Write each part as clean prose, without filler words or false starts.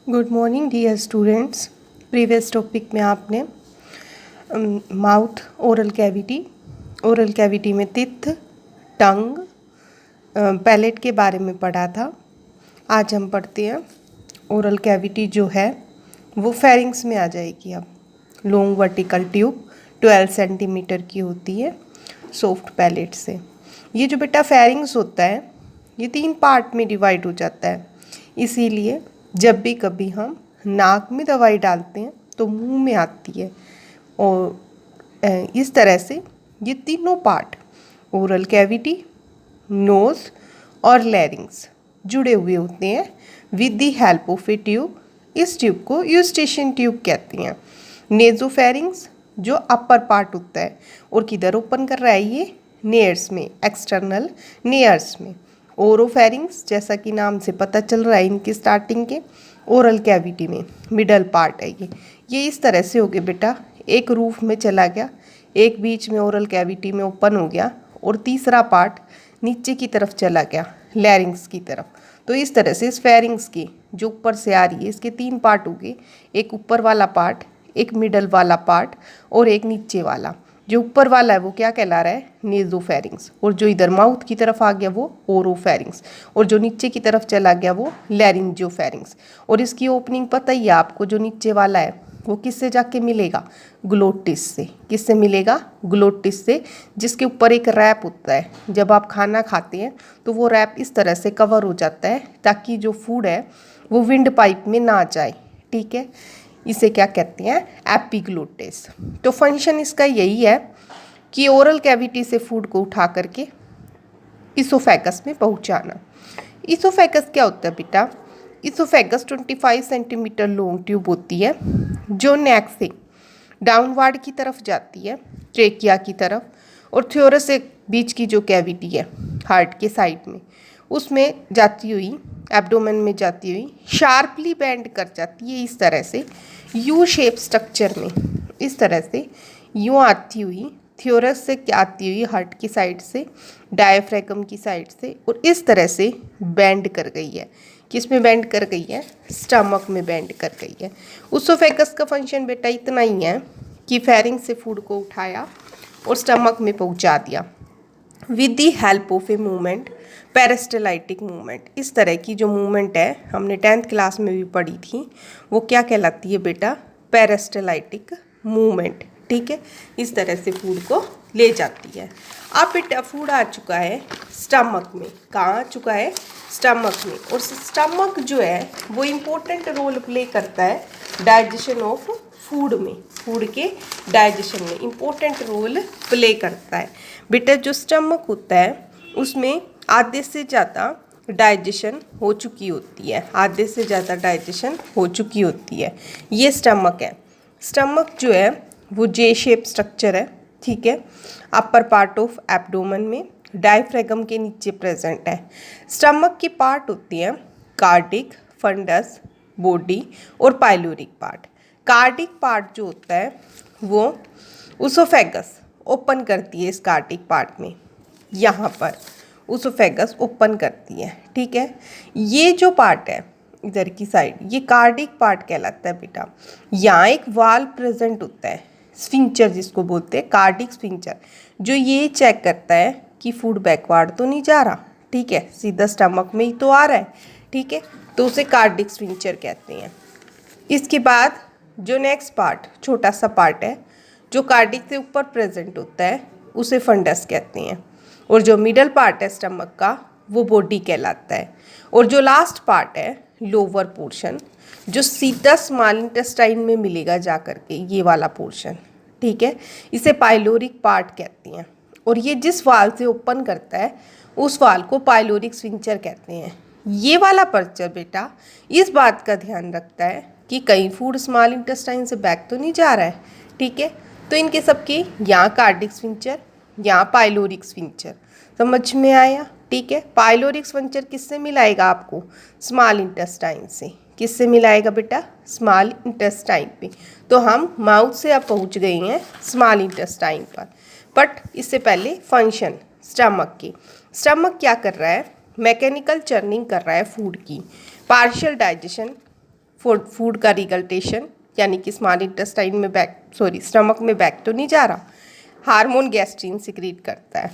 Good morning dear students. Previous topic में आपने mouth oral cavity में टिथ, टंग, पैलेट के बारे में पढ़ा था। आज हम पढ़ते हैं ओरल कैविटी जो है वो फेरिंग्स में आ जाएगी। अब लॉन्ग वर्टिकल ट्यूब 12 सेंटीमीटर की होती है सॉफ्ट पैलेट से। ये जो बेटा फेरिंग्स होता है ये 3 पार्ट में डिवाइड हो जाता है। इसीलिए जब भी कभी हम नाक में दवाई डालते हैं तो मुंह में आती है। और इस तरह से ये तीनों पार्ट ओरल कैविटी, नोज़ और लैरिंग्स जुड़े हुए होते हैं with the help of A tube. इस ट्यूब को यूस्टेशियन ट्यूब कहते हैं। नेजोफेरिंग्स जो अपर पार्ट होता है और किधर ओपन कर रहा है ये नेयर्स में, एक्सटर्नल नेयर्स में। ओरोफेरिंग्स जैसा कि नाम से पता चल रहा है इनकी स्टार्टिंग के ओरल कैविटी में मिडल पार्ट है ये इस तरह से हो गया बेटा। एक रूफ में चला गया, एक बीच में ओरल कैविटी में ओपन हो गया और तीसरा पार्ट नीचे की तरफ चला गया लैरिंग्स की तरफ। तो इस तरह से इस फेरिंग्स की जो ऊपर से आ रही है इसके 3 पार्ट हो गए, एक ऊपर वाला पार्ट, एक मिडल वाला पार्ट और एक नीचे वाला। जो ऊपर वाला है वो क्या कहला रहा है, नेजोफेरिंग्स, और जो इधर माउथ की तरफ आ गया वो ओरोफेरिंग्स, और जो नीचे की तरफ चला गया वो लैरिंजियोफेरिंग्स। और इसकी ओपनिंग पता ही है आपको, जो नीचे वाला है वो किससे जाके मिलेगा, ग्लोटिस से। किससे मिलेगा, ग्लोटिस से, जिसके ऊपर एक रैप होता है। जब आप खाना खाते हैं तो वो रैप इस तरह से कवर हो जाता है ताकि जो फूड है वो विंड पाइप में ना जाए। ठीक है, इसे क्या कहते हैं, एपिग्लोटिस। तो फंक्शन इसका यही है कि ओरल कैविटी से फूड को उठा करके इसोफेगस में पहुंचाना। इसोफेगस क्या होता है बेटा, इसोफेगस 25 सेंटीमीटर लॉन्ग ट्यूब होती है जो नेक से डाउनवर्ड की तरफ जाती है ट्रेकिया की तरफ, और थ्योरस एक बीच की जो कैविटी है हार्ट के साइड में उसमें जाती हुई, एब्डोमेन में जाती हुई शार्पली बेंड कर जाती है इस तरह से यू शेप स्ट्रक्चर में। इस तरह से यूँ आती हुई थ्योरस से आती हुई हार्ट की साइड से, डायफ्रैगम की साइड से, और इस तरह से बेंड कर गई है। किस में बेंड कर गई है, स्टमक में बेंड कर गई है। उसोफेगस का फंक्शन बेटा इतना ही है कि फेरिंग से फूड को उठाया और स्टमक में पहुंचा दिया with the help of a movement, peristaltic movement. इस तरह की जो मूवमेंट है हमने 10th क्लास में भी पढ़ी थी, वो क्या कहलाती है बेटा, पेरिस्टाल्टिक मूवमेंट। ठीक है, इस तरह से फूड को ले जाती है। अब बेटा फूड आ चुका है स्टमक में। कहाँ आ चुका है, स्टमक में। और स्टमक जो है वो इम्पोर्टेंट रोल प्ले करता है डाइजेशन ऑफ फूड में, फूड के डाइजेशन में इम्पोर्टेंट रोल प्ले करता है। बेटा जो स्टमक होता है उसमें आधे से ज़्यादा डाइजेशन हो चुकी होती है, आधे से ज़्यादा डाइजेशन हो चुकी होती है। ये स्टमक है। स्टमक जो है वो जे शेप स्ट्रक्चर है। ठीक है, अपर पार्ट ऑफ एब्डोमेन में डायफ्रैगम के नीचे प्रेजेंट है। स्टमक की पार्ट होती है कार्डिक, फंडस, बॉडी और पाइलोरिक पार्ट। कार्डिक पार्ट जो होता है वो उसोफेगस ओपन करती है। इस कार्डिक पार्ट में यहाँ पर उसोफेगस ओपन करती है। ठीक है, ये जो पार्ट है इधर की साइड ये कार्डिक पार्ट कहलाता है बेटा। यहाँ एक वाल प्रेजेंट होता है, स्फिंक्टर जिसको बोलते हैं, कार्डिक स्फिंक्टर, जो ये चेक करता है कि फूड बैकवर्ड तो नहीं जा रहा। ठीक है, सीधा स्टमक में ही तो आ रहा है। ठीक है, तो उसे कार्डिक स्फिंक्टर कहते हैं। इसके बाद जो नेक्स्ट पार्ट, छोटा सा पार्ट है जो कार्डिक से ऊपर प्रेजेंट होता है उसे फंडस कहते हैं। और जो मिडल पार्ट है स्टमक का वो बॉडी कहलाता है। और जो लास्ट पार्ट है लोअर पोर्शन जो सीधा स्मॉल इंटेस्टाइन में मिलेगा जा करके, ये वाला पोर्शन। ठीक है, इसे पाइलोरिक पार्ट कहते हैं। और ये जिस वाल से ओपन करता है उस वाल को पाइलोरिक स्फिंक्टर कहते हैं। ये वाला पर्चर बेटा इस बात का ध्यान रखता है कि कहीं फूड स्मॉल इंटेस्टाइन से बैक तो नहीं जा रहा है। ठीक है, तो इनके सबकी यहाँ कार्डिक स्फिंक्टर, यहाँ पाइलोरिक स्फिंक्टर। समझ में आया। ठीक है, पाइलोरिक स्फिंक्टर किससे मिलाएगा आपको, स्मॉल इंटेस्टाइन से। किससे मिलाएगा बेटा, स्मॉल इंटेस्टाइन पे। तो हम माउथ से अब पहुँच गए हैं स्मॉल इंटेस्टाइन पर। बट इससे पहले फंक्शन स्टमक की, स्टमक क्या कर रहा है, मैकेनिकल चर्निंग कर रहा है फूड की, पार्शियल डाइजेशन फूड का रिगल्टेशन, यानी कि स्मॉल इंटेस्टाइन में स्टमक में बैक तो नहीं जा रहा, हार्मोन गैस्ट्रीन सिक्रीट करता है।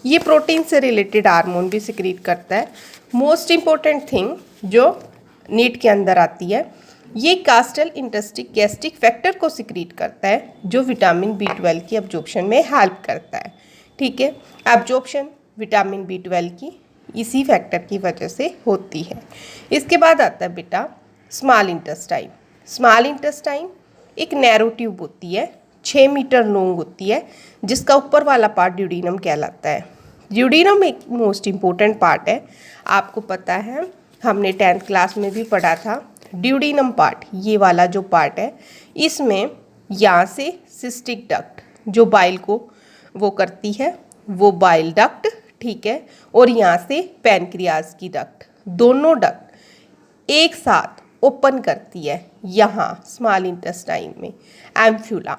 ये प्रोटीन से रिलेटेड हार्मोन भी सिक्रीट करता है। मोस्ट इम्पोर्टेंट थिंग जो नीट के अंदर आती है, ये कास्टल इंटेस्टिक गैस्ट्रिक फैक्टर को सिक्रीट करता है, जो विटामिन B12 की एब्जॉर्प्शन में हेल्प करता है। ठीक है, एब्जॉर्प्शन विटामिन B12 की इसी फैक्टर की वजह से होती है। इसके बाद आता है बेटा स्मॉल इंटेस्टाइन। स्मॉल इंटेस्टाइन एक नैरो ट्यूब होती है, 6 मीटर लॉन्ग होती है, जिसका ऊपर वाला पार्ट ड्यूडीनम कहलाता है। ड्यूडीनम एक मोस्ट इम्पोर्टेंट पार्ट है, आपको पता है, हमने 10th क्लास में भी पढ़ा था। ड्यूडीनम पार्ट, ये वाला जो पार्ट है, इसमें यहाँ से सिस्टिक डक्ट जो बाइल को वो करती है, वो बाइल डक्ट, ठीक है, और यहाँ से पैनक्रियाज की डक्ट, दोनों डक्ट एक साथ ओपन करती है यहाँ स्मॉल इंटेस्टाइन में। एम्फ्यूला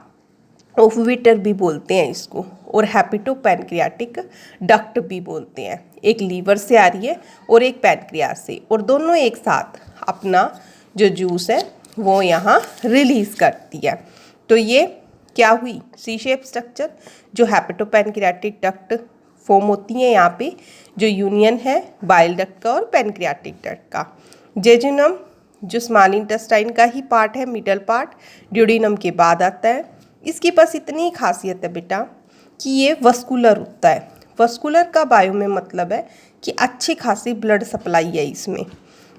ओविटर भी बोलते हैं इसको, और हैपिटो पैनक्रियाटिक डक्ट भी बोलते हैं। एक लीवर से आ रही है और एक पैनक्रियाज से, और दोनों एक साथ अपना जो जूस है वो यहाँ रिलीज़ करती है। तो ये क्या हुई, सी शेप स्ट्रक्चर, जो हैपिटो पैनक्रियाटिक डक्ट फॉर्म होती है यहाँ पे, जो यूनियन है बाइल डक्ट का और पैनक्रियाटिक डक्ट का। जेजुनम जो स्मॉल इंटेस्टाइन का ही पार्ट है, मिडल पार्ट ड्यूडीनम के बाद आता है। इसके पास इतनी खासियत है बेटा कि ये वस्कुलर होता है। वस्कुलर का बायो में मतलब है कि अच्छी खासी ब्लड सप्लाई है इसमें।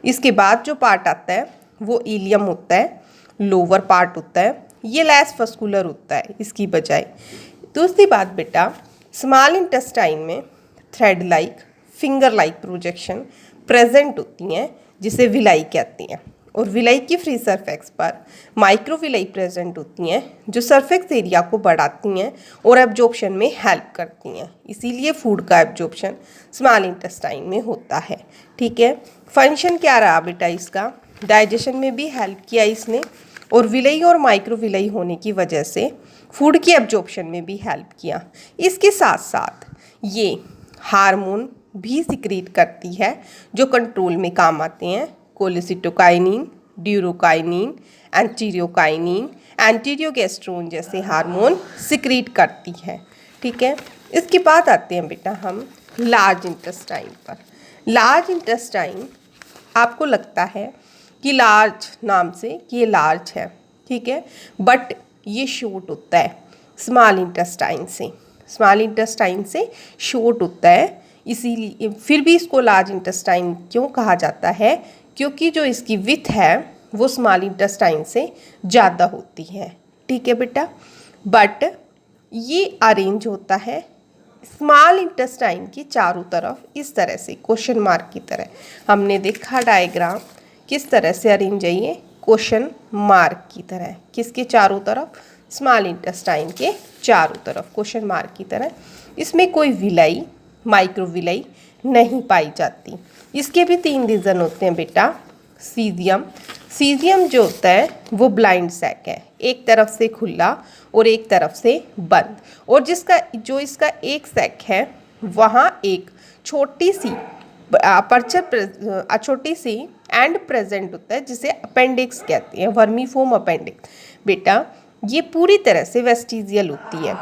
इसके बाद जो पार्ट आता है वो इलियम होता है, लोअर पार्ट होता है, ये लेस वस्कुलर होता है इसकी बजाय। दूसरी बात बेटा, स्मॉल इंटेस्टाइन में thread like, finger like projection present होती हैं, जिसे विलाई कहते हैं, और विलाई की फ्री सरफेक्स पर माइक्रोविलाई प्रेजेंट होती हैं, जो सरफेक्स एरिया को बढ़ाती हैं और एब्जॉर्प्शन में हेल्प करती हैं। इसीलिए फूड का एब्जॉर्प्शन स्मॉल इंटेस्टाइन में होता है। ठीक है, फंक्शन क्या रहा बेटा इसका, डाइजेशन में भी हेल्प किया इसने, और विलाई और माइक्रोविलाई होने की वजह से फूड की एब्जॉर्प्शन में भी हेल्प किया। इसके साथ साथ ये हार्मोन भी सिक्रीट करती है जो कंट्रोल में काम आते हैं, कोलेसिटोकाइनिन, ड्यूरोकाइनिन, एंटीरियोकाइनिन, एंटीरियोगेस्ट्रोन जैसे हार्मोन सिक्रीट करती है। ठीक है, इसके बाद आते हैं बेटा हम लार्ज इंटेस्टाइन पर। लार्ज इंटेस्टाइन आपको लगता है कि लार्ज नाम से कि ये लार्ज है, ठीक है, बट ये शॉर्ट होता है स्मॉल इंटेस्टाइन से, स्मॉल इंटेस्टाइन से शॉर्ट होता है। इसीलिए फिर भी इसको लार्ज इंटेस्टाइन क्यों कहा जाता है, क्योंकि जो इसकी विथ है वो स्मॉल इंटेस्टाइन से ज़्यादा होती है। ठीक है बेटा, बट ये अरेंज होता है स्मॉल इंटेस्टाइन की चारों तरफ इस तरह से, क्वेश्चन मार्क की तरह। हमने देखा डायग्राम किस तरह से अरेंज है, ये क्वेश्चन मार्क की तरह, किसके चारों तरफ, स्मॉल इंटेस्टाइन के चारों तरफ क्वेश्चन मार्क की तरह। इसमें कोई विलाई, माइक्रोविलाई नहीं पाई जाती। इसके भी 3 रीज़न होते हैं बेटा। सीजियम, सीजियम जो होता है वो ब्लाइंड सैक है, एक तरफ से खुला और एक तरफ से बंद, और इसका एक सैक है वहाँ एक छोटी सी अपर्चर, छोटी सी एंड प्रेजेंट होता है, जिसे अपेंडिक्स कहते हैं, वर्मीफॉर्म अपेंडिक्स। बेटा ये पूरी तरह से वेस्टिजियल होती है।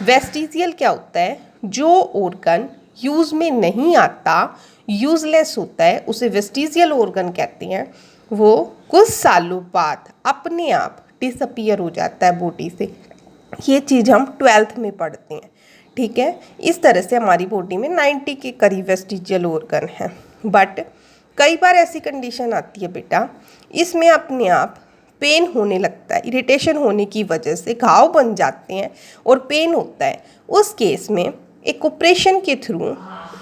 वेस्टिजियल क्या होता है, जो ऑर्गन यूज़ में नहीं आता, यूजलेस होता है, उसे वेस्टिजियल ऑर्गन कहते हैं। वो कुछ सालों बाद अपने आप डिसअपीयर हो जाता है बॉडी से। ये चीज़ हम 12th में पढ़ते हैं। ठीक है, इस तरह से हमारी बॉडी में 90 के करीब वेस्टिजियल ऑर्गन हैं। बट कई बार ऐसी कंडीशन आती है बेटा, इसमें अपने आप पेन होने लगता है, इरिटेशन होने की वजह से घाव बन जाते हैं और पेन होता है। उस केस में एक ऑपरेशन के थ्रू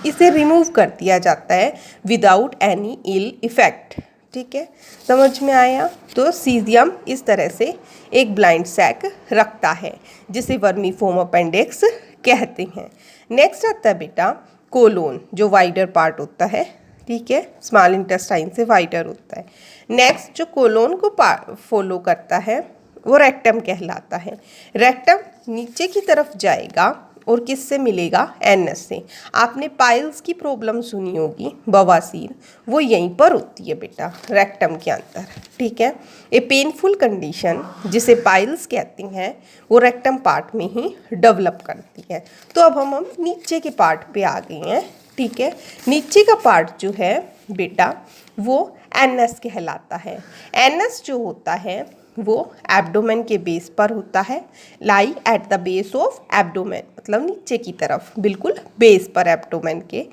इसे रिमूव कर दिया जाता है विदाउट एनी इल इफेक्ट। ठीक है, समझ में आया। तो सीजियम इस तरह से एक ब्लाइंड सैक रखता है, जिसे वर्मीफॉर्म अपेंडिक्स कहते हैं। नेक्स्ट आता है बेटा कोलोन, जो वाइडर पार्ट होता है। ठीक है, स्मॉल इंटेस्टाइन से वाइडर होता है। नेक्स्ट जो कोलोन को फॉलो करता है वो रेक्टम कहलाता है। रेक्टम नीचे की तरफ जाएगा और किससे मिलेगा, एनएस से। आपने पाइल्स की प्रॉब्लम सुनी होगी, बवासीर, वो यहीं पर होती है बेटा, रेक्टम के अंदर, ठीक है। ए पेनफुल कंडीशन जिसे पाइल्स कहती हैं वो रेक्टम पार्ट में ही डेवलप करती है। तो अब हम नीचे के पार्ट पे आ गए हैं, ठीक है। नीचे का पार्ट जो है बेटा वो एनएस कहलाता है। एनएस जो होता है वो एब्डोमेन के बेस पर होता है, lie at the base of abdomen, मतलब नीचे की तरफ, बिल्कुल बेस पर एब्डोमेन के।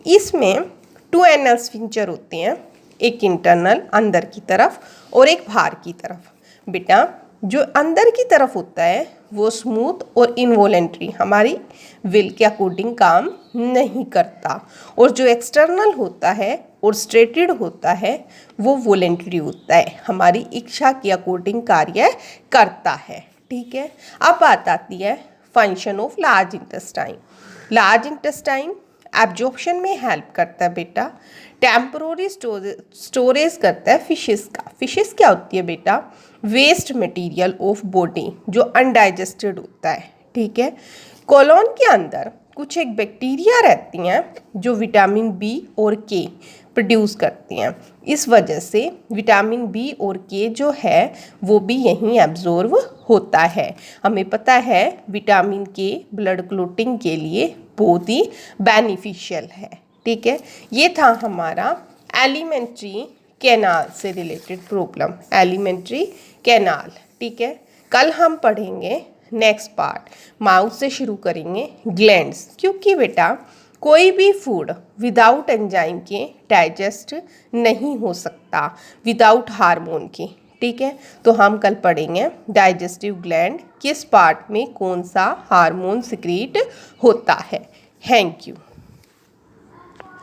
इसमें 2 एनल स्फिंक्टर होते हैं, एक इंटरनल अंदर की तरफ और एक बाहर की तरफ। बेटा जो अंदर की तरफ होता है वो स्मूथ और इनवॉलेंट्री, हमारी विल के अकॉर्डिंग काम नहीं करता, और जो एक्सटर्नल होता है और स्ट्रेटेड होता है वो वॉलेंट्री होता है, हमारी इच्छा के अकॉर्डिंग कार्य करता है, ठीक है। अब बात आती है function of large intestine. Large intestine absorption में हेल्प करता है बेटा, टेम्परोरी स्टोरेज करता है फिशेस का। फिशेस क्या होती है बेटा, वेस्ट मटेरियल ऑफ बॉडी जो अनडाइजेस्टेड होता है, ठीक है। कोलोन के अंदर कुछ एक बैक्टीरिया रहती हैं जो विटामिन बी और के प्रोड्यूस करती हैं, इस वजह से विटामिन बी और के जो है वो भी यहीं एब्जॉर्व होता है। हमें पता है विटामिन के ब्लड क्लोटिंग के लिए बहुत ही बेनिफिशियल है, ठीक है। ये था हमारा एलिमेंट्री कैनाल से रिलेटेड प्रॉब्लम, एलिमेंट्री कैनाल, ठीक है। कल हम पढ़ेंगे नेक्स्ट पार्ट, माउथ से शुरू करेंगे ग्लैंड्स, क्योंकि बेटा कोई भी फूड विदाउट एंजाइम के डाइजेस्ट नहीं हो सकता, विदाउट हार्मोन के, ठीक है। तो हम कल पढ़ेंगे डाइजेस्टिव ग्लैंड किस पार्ट में कौन सा हार्मोन सिक्रीट होता है। Thank you.